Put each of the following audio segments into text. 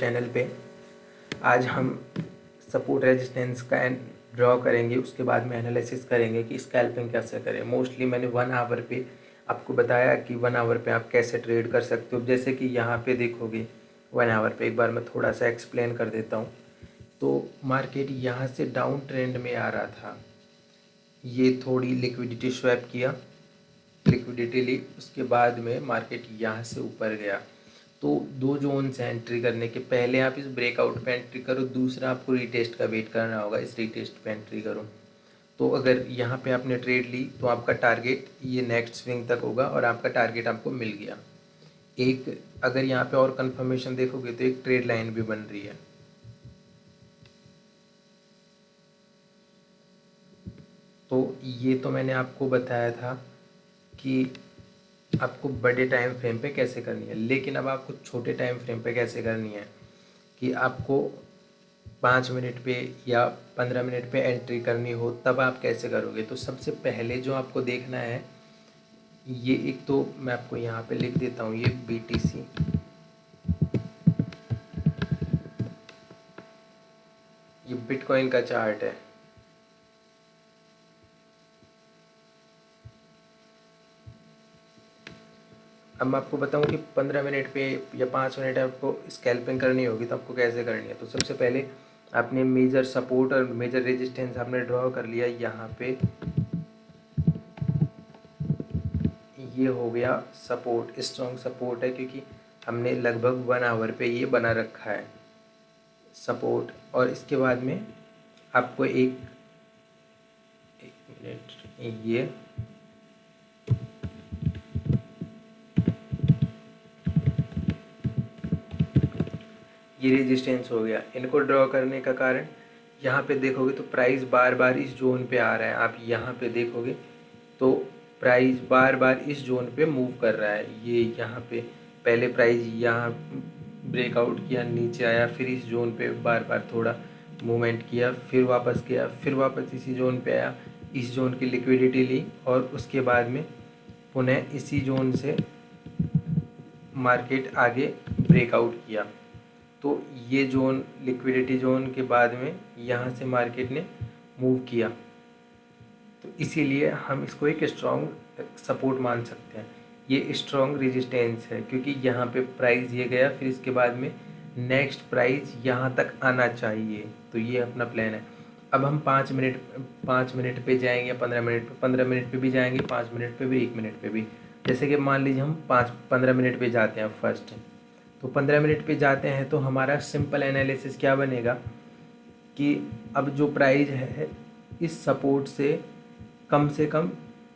Channel पे। आज हम सपोर्ट रेजिस्टेंस का ड्रॉ करेंगे, उसके बाद में एनालिसिस करेंगे कि स्कैल्पिंग कैसे करें। मोस्टली मैंने 1 आवर पे आपको बताया कि 1 आवर पे आप कैसे ट्रेड कर सकते हो। जैसे कि यहाँ पे देखोगे 1 आवर पे, एक बार मैं थोड़ा सा एक्सप्लेन कर देता हूँ। तो मार्केट यहाँ से डाउन ट्रेंड में आ रहा था, ये थोड़ी लिक्विडिटी स्वैप किया, लिक्विडिटी ली, उसके बाद में मार्केट यहाँ से ऊपर गया। तो 2 जोन से एंट्री करने के पहले आप इस ब्रेकआउट पे एंट्री करो, दूसरा आपको रीटेस्ट का वेट करना होगा, इस रीटेस्ट पे एंट्री करो। तो अगर यहाँ पे आपने ट्रेड ली तो आपका टारगेट ये नेक्स्ट स्विंग तक होगा और आपका टारगेट आपको मिल गया। एक अगर यहाँ पे और कंफर्मेशन देखोगे तो एक ट्रेड लाइन भी बन रही है। तो ये तो मैंने आपको बताया था कि आपको बड़े टाइम फ्रेम पे कैसे करनी है, लेकिन अब आपको छोटे टाइम फ्रेम पे कैसे करनी है कि आपको 5 मिनट पे या 15 मिनट पे एंट्री करनी हो, तब आप कैसे करोगे। तो सबसे पहले जो आपको देखना है, ये एक तो मैं आपको यहाँ पे लिख देता हूँ, ये BTC, ये बिटकॉइन का चार्ट है। अब मैं आपको बताऊं कि 15 मिनट पे या 5 मिनट आपको स्कैल्पिंग करनी होगी तो आपको कैसे करनी है। तो सबसे पहले आपने मेजर सपोर्ट और मेजर रेजिस्टेंस आपने ड्रॉ कर लिया। यहाँ पे ये हो गया सपोर्ट, स्ट्रॉन्ग सपोर्ट है क्योंकि हमने लगभग 1 आवर पे ये बना रखा है सपोर्ट। और इसके बाद में आपको एक मिनट, ये रेजिस्टेंस हो गया। इनको ड्रॉ करने का कारण यहाँ पे देखोगे तो प्राइस बार बार इस जोन पे आ रहा है। आप यहाँ पे देखोगे तो प्राइस बार बार इस जोन पे मूव कर रहा है। ये यहाँ पे पहले प्राइस यहाँ ब्रेकआउट किया, नीचे आया, फिर इस जोन पे बार बार थोड़ा मूवमेंट किया, फिर वापस गया, फिर वापस इसी जोन पे आया, इस जोन की लिक्विडिटी ली और उसके बाद में पुनः इसी जोन से मार्केट आगे ब्रेकआउट किया। तो ये जोन लिक्विडिटी जोन के बाद में यहाँ से मार्केट ने मूव किया, तो इसीलिए हम इसको एक स्ट्रॉन्ग सपोर्ट मान सकते हैं। ये स्ट्रॉन्ग रेजिस्टेंस है क्योंकि यहाँ पे प्राइस ये गया, फिर इसके बाद में नेक्स्ट प्राइस यहाँ तक आना चाहिए। तो ये अपना प्लान है। अब हम 5 मिनट पे जाएंगे, 15 मिनट पे भी जाएंगे, 5 मिनट पे भी, 1 मिनट पे भी। जैसे कि मान लीजिए हम 15 मिनट पे जाते हैं फर्स्ट, तो 15 मिनट पे जाते हैं तो हमारा सिंपल एनालिसिस क्या बनेगा कि अब जो प्राइस है इस सपोर्ट से कम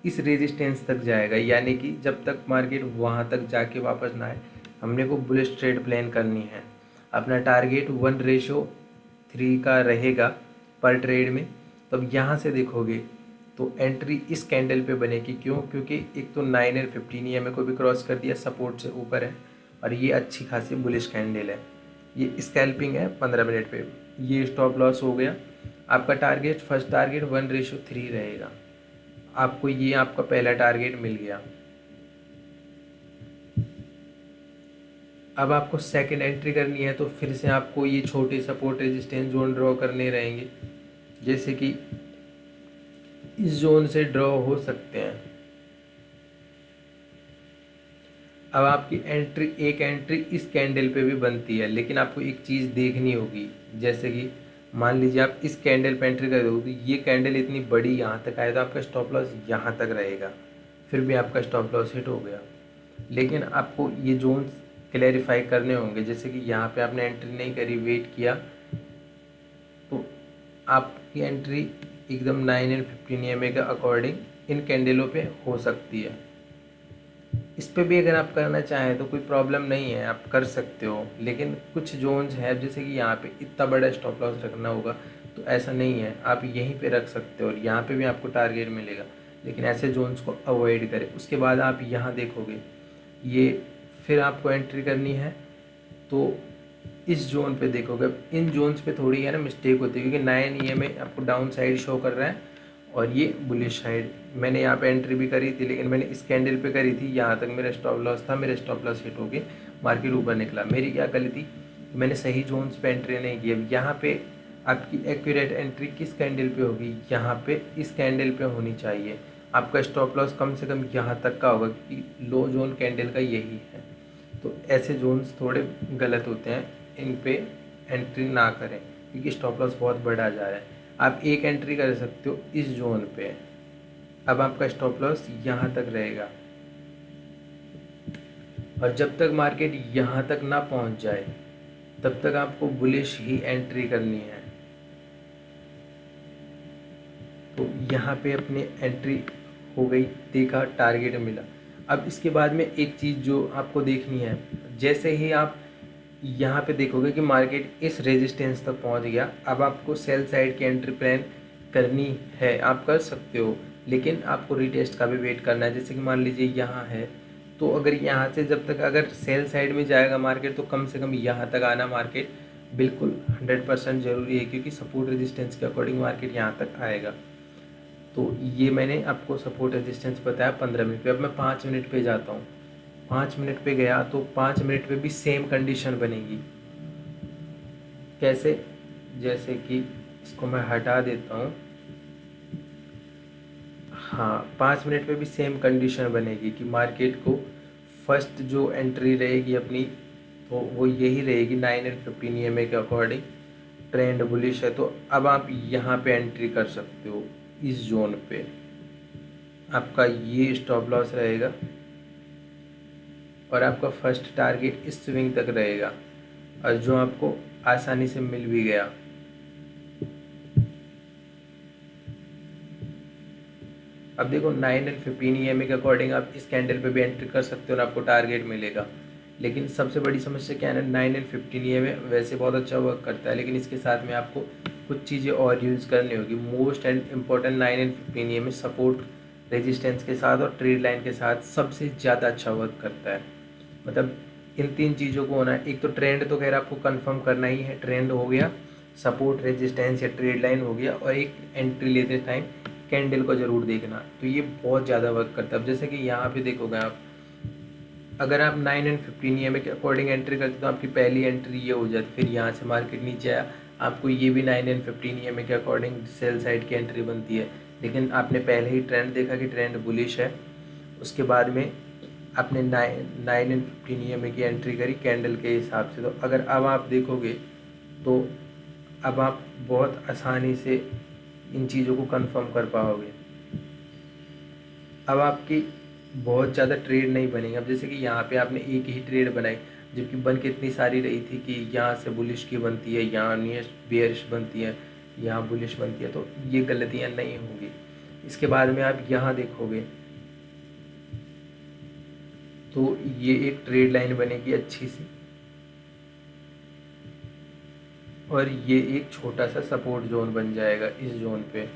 इस रेजिस्टेंस तक जाएगा, यानी कि जब तक मार्केट वहाँ तक जाके वापस ना आए हमने को बुलिश ट्रेड प्लान करनी है। अपना टारगेट 1:3 का रहेगा पर ट्रेड में। तब यहाँ से देखोगे तो एंट्री इस कैंडल पे बनेगी। क्यों? क्योंकि एक तो 9 और 15 EMA को भी क्रॉस कर दिया, सपोर्ट से ऊपर है और ये अच्छी खासी बुलिश कैंडल है। ये स्कैल्पिंग है 15 मिनट पे। ये स्टॉप लॉस हो गया। आपका टारगेट, फर्स्ट टारगेट 1:3 रहेगा। आपको ये आपका पहला टारगेट मिल गया। अब आपको सेकंड एंट्री करनी है तो फिर से आपको ये छोटे सपोर्ट रेजिस्टेंस जोन ड्रॉ करने रहेंगे, जैसे कि इस जोन से ड्रॉ हो सकते हैं। अब आपकी एक एंट्री इस कैंडल पे भी बनती है, लेकिन आपको एक चीज़ देखनी होगी। जैसे कि मान लीजिए आप इस कैंडल पे एंट्री कर दोगे तो ये कैंडल इतनी बड़ी यहाँ तक आए तो आपका स्टॉप लॉस यहाँ तक रहेगा, फिर भी आपका स्टॉप लॉस हिट हो गया। लेकिन आपको ये जोन्स क्लैरिफाई करने होंगे। जैसे कि यहाँ पे आपने एंट्री नहीं करी, वेट किया, तो आपकी एंट्री एकदम 9 और 15 EMA का अकॉर्डिंग इन कैंडलों पे हो सकती है। इस पे भी अगर आप करना चाहें तो कोई प्रॉब्लम नहीं है, आप कर सकते हो। लेकिन कुछ जोन्स हैं, जैसे कि यहाँ पे इतना बड़ा स्टॉप लॉस रखना होगा तो ऐसा नहीं है, आप यहीं पे रख सकते हो और यहाँ पे भी आपको टारगेट मिलेगा। लेकिन ऐसे जोन्स को अवॉइड करें। उसके बाद आप यहाँ देखोगे, ये फिर आपको एंट्री करनी है तो इस जोन पे देखोगे। इन जोन्स पे थोड़ी है ना मिस्टेक होती है, क्योंकि 9 EMA आपको डाउन साइड शो कर रहा है और ये बुलिश साइड। मैंने यहाँ पे एंट्री भी करी थी, लेकिन मैंने इस कैंडल पे करी थी, यहाँ तक मेरा स्टॉप लॉस था, मेरा स्टॉप लॉस हिट हो के मार्केट ऊपर निकला। मेरी क्या गलती मैंने सही जोन्स पे एंट्री नहीं की। अब यहाँ पे आपकी एक्यूरेट एंट्री किस कैंडल पे होगी, यहाँ पे इस कैंडल पे होनी चाहिए। आपका स्टॉप लॉस कम से कम यहाँ तक का होगा क्योंकि लो जोन कैंडल का यही है। तो ऐसे जोन्स थोड़े गलत होते हैं, इन पे एंट्री ना करें क्योंकि स्टॉप लॉस बहुत बढ़ा जा रहा है। आप एक एंट्री कर सकते हो इस जोन पे। अब आपका स्टॉप लॉस यहाँ तक रहेगा और जब तक मार्केट यहाँ तक ना पहुँच जाए तब तक आपको बुलिश ही एंट्री करनी है। तो यहाँ पे अपनी एंट्री हो गई, देखा टारगेट मिला। अब इसके बाद में एक चीज़ जो आपको देखनी है, जैसे ही आप यहाँ पे देखोगे कि मार्केट इस रेजिस्टेंस तक पहुँच गया, अब आपको सेल साइड की एंट्री प्लान करनी है, आप कर सकते हो, लेकिन आपको रीटेस्ट का भी वेट करना है। जैसे कि मान लीजिए यहाँ है, तो अगर यहाँ से जब तक अगर सेल साइड में जाएगा मार्केट तो कम से कम यहाँ तक आना मार्केट बिल्कुल 100% ज़रूरी है, क्योंकि सपोर्ट रेजिस्टेंस के अकॉर्डिंग मार्केट यहाँ तक आएगा। तो ये मैंने आपको सपोर्ट रेजिस्टेंस बताया 15 मिनट पे। अब मैं 5 मिनट पे जाता हूँ। 5 मिनट पे गया तो 5 मिनट पे भी सेम कंडीशन बनेगी। कैसे? जैसे कि इसको मैं हटा देता हूँ। हाँ, 5 मिनट पे भी सेम कंडीशन बनेगी कि मार्केट को फर्स्ट जो एंट्री रहेगी अपनी, तो वो यही रहेगी 9 एंड 15 EMA के अकॉर्डिंग। ट्रेंड बुलिश है, तो अब आप यहाँ पे एंट्री कर सकते हो इस जोन पे। आपका ये स्टॉप लॉस रहेगा और आपका फर्स्ट टारगेट इस स्विंग तक रहेगा, और जो आपको आसानी से मिल भी गया। अब देखो 9 एंड 15 EMA के अकॉर्डिंग आप इस कैंडल पे भी एंट्री कर सकते हो और आपको टारगेट मिलेगा। लेकिन सबसे बड़ी समस्या क्या है ना, 9 एंड 15 EMA वैसे बहुत अच्छा वर्क करता है, लेकिन इसके साथ में आपको कुछ चीज़ें और यूज़ करनी होगी। Most and important 9 and 15 EMA support resistance के साथ और ट्रेड लाइन के साथ सबसे ज़्यादा अच्छा वर्क करता है। मतलब इन 3 चीज़ों को होना है। एक तो ट्रेंड तो खैर आपको कंफर्म करना ही है, ट्रेंड हो गया, सपोर्ट रेजिस्टेंस या ट्रेड लाइन हो गया, और एक एंट्री लेते टाइम कैंडल को ज़रूर देखना। तो ये बहुत ज़्यादा वर्क करता है। अब जैसे कि यहाँ पे देखोगे आप, अगर आप 9 एंड 15 EMA के अकॉर्डिंग एंट्री करते तो आपकी पहली एंट्री ये हो जाती, फिर यहाँ से मार्केट नीचे आया, आपको ये भी 9 एंड 15 EMA के अकॉर्डिंग सेल साइड की एंट्री बनती है। लेकिन आपने पहले ही ट्रेंड देखा कि ट्रेंड बुलिश है, उसके बाद में आपने 9 एंड 15 EMA की एंट्री करी कैंडल के हिसाब से। तो अगर अब आप देखोगे तो अब आप बहुत आसानी से इन चीज़ों को कंफर्म कर पाओगे। अब आपकी बहुत ज़्यादा ट्रेड नहीं बनेगी। अब जैसे कि यहाँ पे आपने एक ही ट्रेड बनाई, जबकि बन के इतनी सारी रही थी कि यहाँ से बुलिश की बनती है, यहाँ बेयरिश बनती है, यहाँ बुलिश बनती है, तो ये गलतियाँ नहीं होंगी। इसके बाद में आप यहाँ देखोगे तो ये एक ट्रेड लाइन बनेगी अच्छी सी, और ये एक छोटा सा सपोर्ट जोन बन जाएगा इस जोन पे।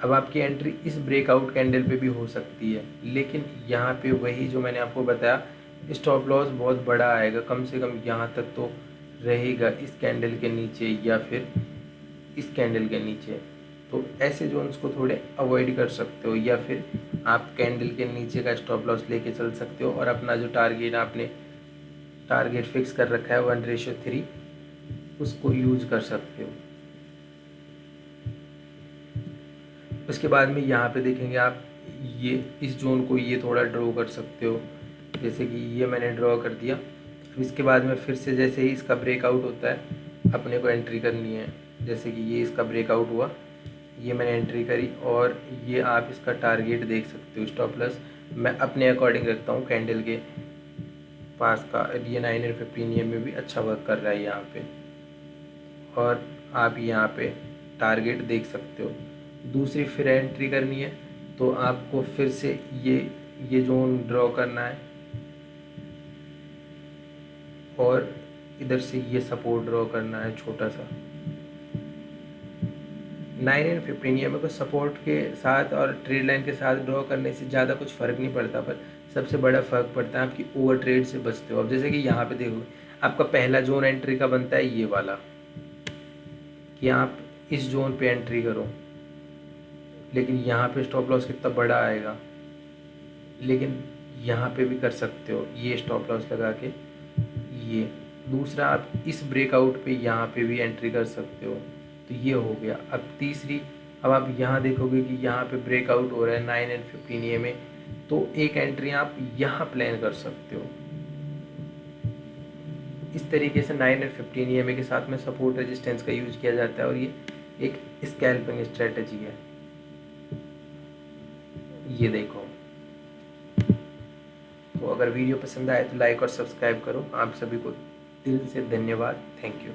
अब आपकी एंट्री इस ब्रेकआउट कैंडल पे भी हो सकती है, लेकिन यहाँ पे वही जो मैंने आपको बताया, स्टॉप लॉस बहुत बड़ा आएगा, कम से कम यहाँ तक तो रहेगा, इस कैंडल के नीचे या फिर इस कैंडल के नीचे। तो ऐसे जोन्स को थोड़े अवॉइड कर सकते हो, या फिर आप कैंडल के नीचे का स्टॉप लॉस लेके चल सकते हो, और अपना जो टारगेट आपने टारगेट फिक्स कर रखा है 1:3 उसको यूज कर सकते हो। उसके बाद में यहाँ पे देखेंगे आप, ये इस जोन को ये थोड़ा ड्रॉ कर सकते हो, जैसे कि ये मैंने ड्रॉ कर दिया। इसके बाद में फिर से जैसे ही इसका ब्रेकआउट होता है अपने को एंट्री करनी है। जैसे कि ये इसका ब्रेकआउट हुआ, ये मैंने एंट्री करी, और ये आप इसका टारगेट देख सकते हो। स्टॉप लॉस मैं अपने अकॉर्डिंग रखता हूँ कैंडल के पास का, ये 9 और 15 EMA में भी अच्छा वर्क कर रहा है यहाँ पे, और आप यहाँ पे टारगेट देख सकते हो। दूसरी फिर एंट्री करनी है तो आपको फिर से ये जोन ड्रॉ करना है, और इधर से ये सपोर्ट ड्रॉ करना है छोटा सा। 9 एंड 15 EMA को सपोर्ट के साथ और ट्रेड लाइन के साथ ड्रॉ करने से ज़्यादा कुछ फ़र्क नहीं पड़ता, पर सबसे बड़ा फ़र्क पड़ता है आपकी ओवर ट्रेड से बचते हो। अब जैसे कि यहाँ पे देखो, आपका पहला जोन एंट्री का बनता है ये वाला, कि आप इस जोन पे एंट्री करो, लेकिन यहाँ पे स्टॉप लॉस कितना बड़ा आएगा, लेकिन यहाँ पे भी कर सकते हो ये स्टॉप लॉस लगा के ये दूसरा, आप इस ब्रेकआउट पे यहाँ पे भी एंट्री कर सकते हो। तो ये हो गया। अब तीसरी, अब आप यहाँ देखोगे कि यहाँ पे ब्रेकआउट हो रहा है 9 and 15 EMA, तो एक एंट्री आप यहाँ प्लान कर सकते हो। इस तरीके से 9 and 15 EMA के साथ में सपोर्ट रेजिस्टेंस का यूज किया जाता है और ये एक स्कैल्पिंग स्ट्रेटजी है। ये देखो। तो अगर वीडियो पसंद आए तो लाइक और सब्सक्राइब करो। आप सभी को दिल से धन्यवाद। Thank you.